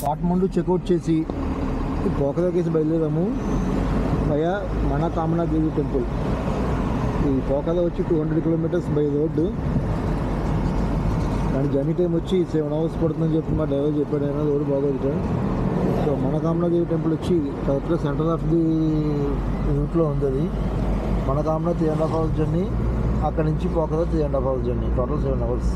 Kathmandu checkout చేసి పోకదాకేసి బయలుదేరాము via మనోకామనా దేవి temple. ఈ పోకదా వచ్చి 200 కిలోమీటర్స్ బై రోడ్డు. దాని జర్నీ టైం వచ్చి 7 hours పడుతుందని చెప్పి మా డ్రైవర్ చెప్పాడు. అయినా రోడ్డు బాగోదు. సో మనోకామనా దేవి టెంపుల్ వచ్చి కరెక్ట్గా సెంటర్ ఆఫ్ ది రూట్లో ఉంది. అది మనోకామనా 3.5 hours జర్నీ, అక్కడి నుంచి పోకదా 3.5 hours జర్నీ, టోటల్ 7 hours.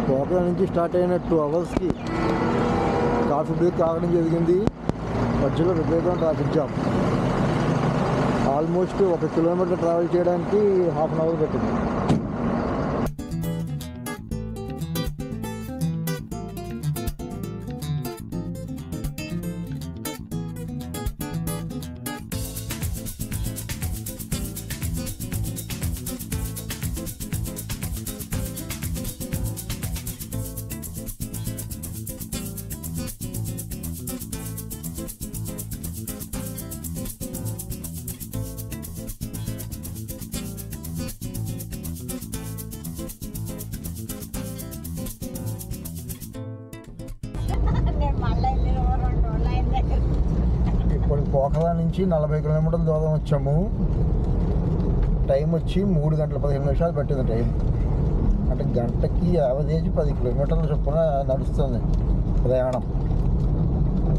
పోకదా నుంచి స్టార్ట్ అయిన 2 hours కాఫీ బ్రేక్ తాగడం జరిగింది. మధ్యలో విపరీతం traffic jam. Almost 1 kilometer travel చేయడానికి 1/2 hour పట్టింది. ఇప్పుడు పోకదా నుంచి 40 kilometers దూరం వచ్చాము. టైం వచ్చి 3 గంటల 15 నిమిషాలు పట్టింది టైం. అంటే గంటకి యావరేజ్ 10 kilometers చొప్పున నడుస్తుంది ప్రయాణం.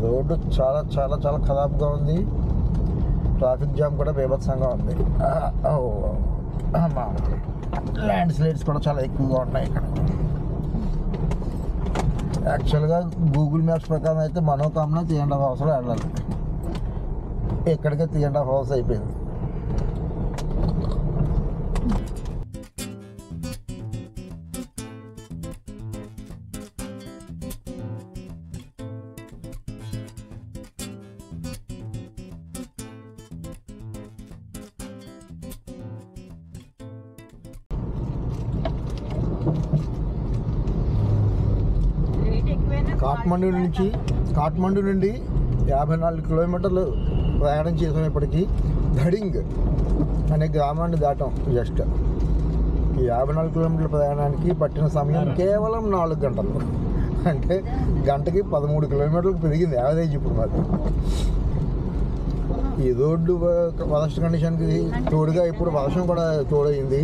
రోడ్డు చాలా చాలా చాలా ఖరాబ్గా ఉంది. ట్రాఫిక్ జామ్ కూడా బీభత్సంగా ఉంది. ల్యాండ్ స్లైడ్స్ కూడా చాలా ఎక్కువగా ఉన్నాయి ఇక్కడ. యాక్చువల్గా గూగుల్ మ్యాప్స్ ప్రకారం అయితే మనోకామనా 3.5 hours వెళ్ళాలి. ఇక్కడికే 3.5 hours అయిపోయింది. కాఠ్మండు నుండి 54 కిలోమీటర్లు ప్రయాణం చేసినప్పటికీ ధడింగ్ అనే గ్రామాన్ని దాటాం. జస్ట్ ఈ 54 కిలోమీటర్ల ప్రయాణానికి పట్టిన సమయం కేవలం 4 గంటలు. అంటే గంటకి 13 కిలోమీటర్లకు పెరిగింది యావరేజ్ ఇప్పుడు మరి. ఈ రోడ్డు వరస్ట్ కండిషన్కి తోడుగా ఇప్పుడు వర్షం కూడా తోడైంది.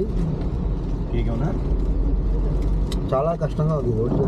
చాలా కష్టంగా ఉంది రోడ్డు.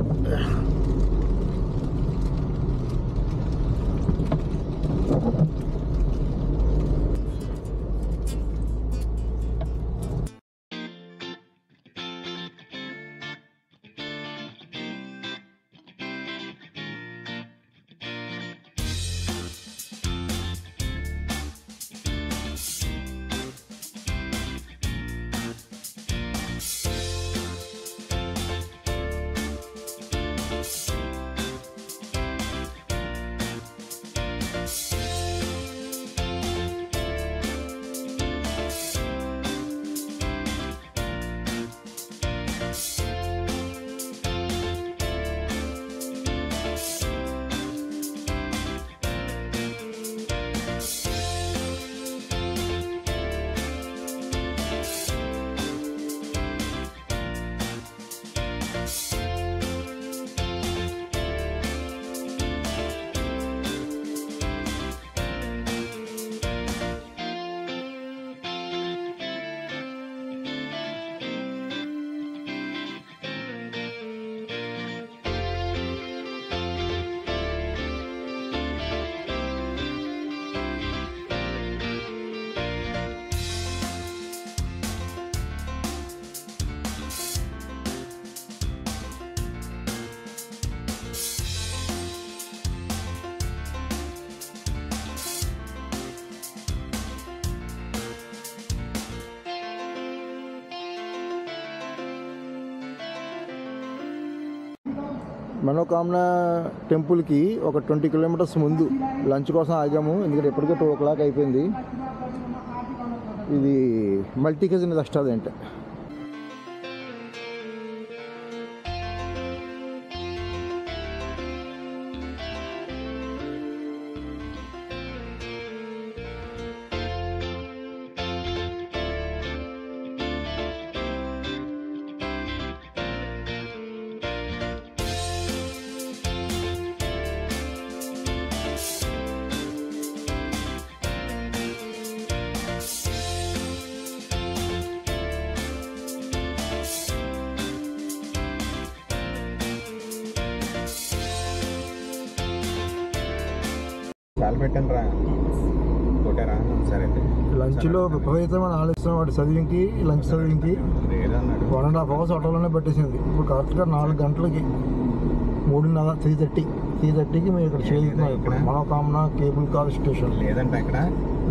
మనోకామన టెంపుల్కి ఒక 20 కిలోమీటర్స్ ముందు లంచ్ కోసం ఆగాము. ఎందుకంటే ఎప్పటికే 2 o'clock అయిపోయింది. ఇది మల్టీ కజిన్ రెస్టారెంట్. లంచ్లో విపరీతమైన ఆలస్యం. వాటి చదివింకి లంచ్ చదివింకి 1.5 hours ఆటోలోనే పెట్టేసింది. ఇప్పుడు కరెక్ట్గా 4 గంటలకి 3:30కి మేము ఇక్కడ చేరుతున్నాం. ఇప్పుడు మనోకామన కేబుల్ కార్ స్టేషన్. లేదంటే ఇక్కడ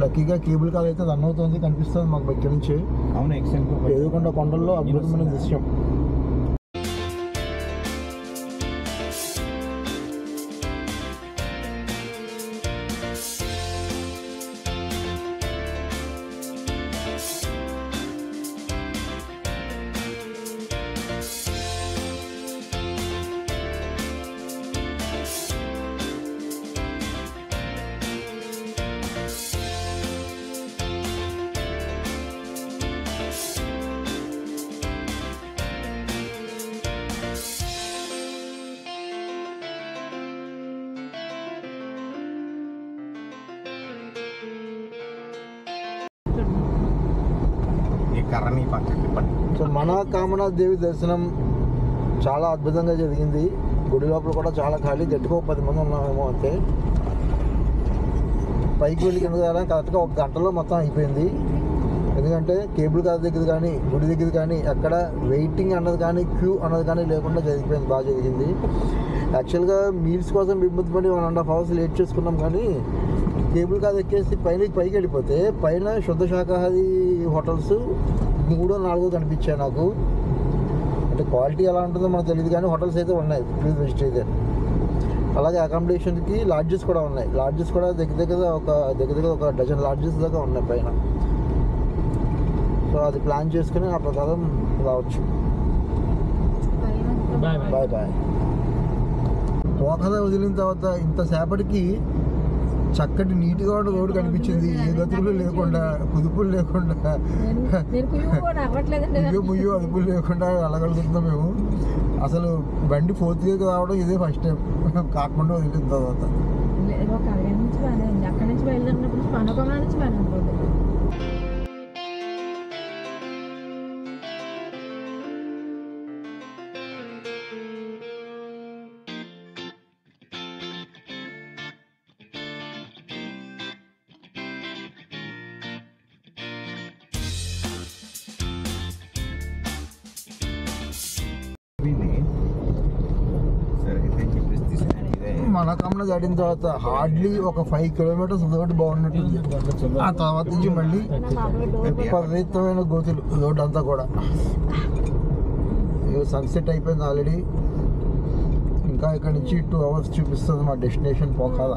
లక్కీగా కేబుల్ కార్ అయితే రన్ అవుతుంది, కనిపిస్తుంది మాకు దగ్గర నుంచి. ఏదుకొండ కొండల్లో అద్భుతమైన దృశ్యం. సో మనోకామన దేవి దర్శనం చాలా అద్భుతంగా జరిగింది. గుడి లోపల కూడా చాలా ఖాళీ, గట్టిగా 10 మంది ఉన్నామేమో అంతే. పైకి వెళ్ళి కింద రావడానికి కరెక్ట్గా 1 గంటలో మొత్తం అయిపోయింది. ఎందుకంటే కేబుల్ కార్ దగ్గర కానీ గుడి దగ్గర కానీ ఎక్కడ వెయిటింగ్ అన్నది కానీ క్యూ అన్నది కానీ లేకుండా జరిగిపోయింది. బాగా జరిగింది. యాక్చువల్గా మీల్స్ కోసం ఇబ్బంది పడి 1.5 hours లేట్ చేసుకున్నాం. కానీ కేబుల్ కార్ ఎక్కేసి పైకి వెళ్ళిపోతే పైన శుద్ధ శాకాహారి హోటల్స్ 3-4 కనిపించాయి నాకు. అంటే క్వాలిటీ ఎలా ఉంటుందో మనకు తెలియదు, కానీ హోటల్స్ అయితే ఉన్నాయి ప్యూర్ వెజిటేరియన్. అలాగే అకామిడేషన్కి లాడ్జెస్ కూడా ఉన్నాయి. లాడ్జెస్ కూడా దగ్గర ఒక డజన్ లాడ్జెస్ దాకా ఉన్నాయి పైన. సో అది ప్లాన్ చేసుకుని ఆ ప్రకారం రావచ్చు. Bye bye. పోకద వదిలిన తర్వాత ఇంతసేపటికి చక్కటి నీట్గా ఉన్న రోడ్డు కనిపించింది. ఏ గతులు లేకుండా, కుదుపులు లేకుండా, ముయ్యో అదుపులు లేకుండా వెళ్ళగలుగుతున్నాం మేము. అసలు బండి 4th గేర్కి రావడం ఇదే ఫస్ట్ టైం కాకుండా వదిలిన తర్వాత. అక్కడి నుంచి బయలుదేరినప్పుడు పనకొండ నుంచి బాగా ఉంటుంది. మనకమ్మ దాటిన తర్వాత హార్డ్లీ ఒక 5 kilometers రోడ్డు బాగున్నట్టుంది. ఆ తర్వాత నుంచి మళ్ళీ విపరీతమైన గోతులు రోడ్డు అంతా కూడా. సన్సెట్ అయిపోయింది ఆల్రెడీ. ఇంకా ఇక్కడ నుంచి 2 hours చూపిస్తుంది మా డెస్టినేషన్ పోకాల.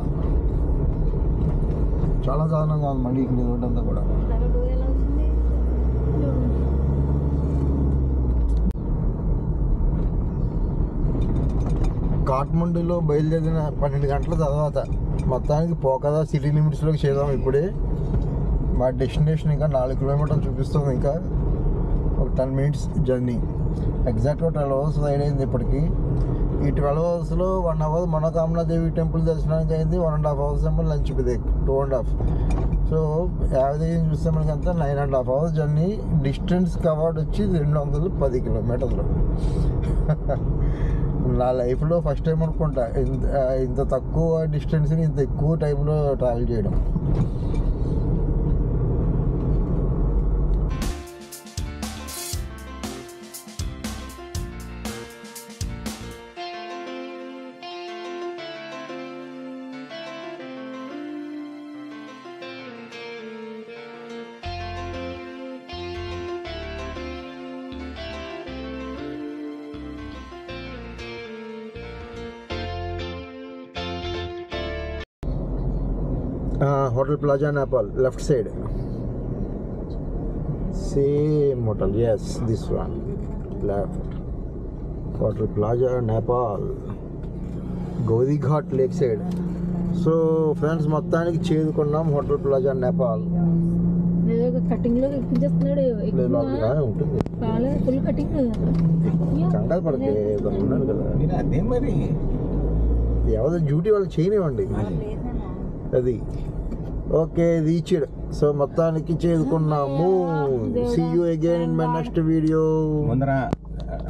చాలా దారుణంగా ఉంది మళ్ళీ ఇక్కడ రోడ్డు అంతా కూడా. కాఠ్మండూలో బయలుదేరిన 12 గంటల తర్వాత మొత్తానికి పోకదా సిటీ లిమిట్స్లోకి చేద్దాం. ఇప్పుడే మా డెస్టినేషన్ ఇంకా 4 kilometers చూపిస్తుంది. ఇంకా ఒక 10 minutes జర్నీ. ఎగ్జాక్ట్గా 12 hours రైడ్ అయింది ఇప్పటికి. ఈ 12 hours 1 hour మనోకామనాదేవి టెంపుల్ దర్శనానికి అయింది. 1.5 hours ఏమో లంచ్ బ్రేక్, 2.5. సో యావరేజ్ చూస్తే మనకి అంతా 9.5 hours జర్నీ. డిస్టెన్స్ కవర్డ్ వచ్చి 210 kilometers. నా లైఫ్లో ఫస్ట్ టైం అనుకుంటా ఇంత తక్కువ డిస్టెన్స్ని ఇంత ఎక్కువ టైంలో ట్రావెల్ చేయడం. Hotel Plaza Nepal, left side. Same hotel, yes, this one. Left. Hotel Plaza Nepal, Gaudi Ghat Lake side. So friends, మొత్తానికి చేరుకున్నాం హోటల్ ప్లాజా నేపాల్. కటింగ్ లో ఎక్కించేస్తున్నాడు. ఉంటుంది ఫుల్ కటింగ్. కంగారు పడితే ఉన్నాడు కదా. అదే మరి ఎవరో డ్యూటీ వాళ్ళు చేయనివ్వండి. అది ఓకే, రీచ్డ్. సో మొత్తానికి చేరుకున్నాము. See you again in my next video.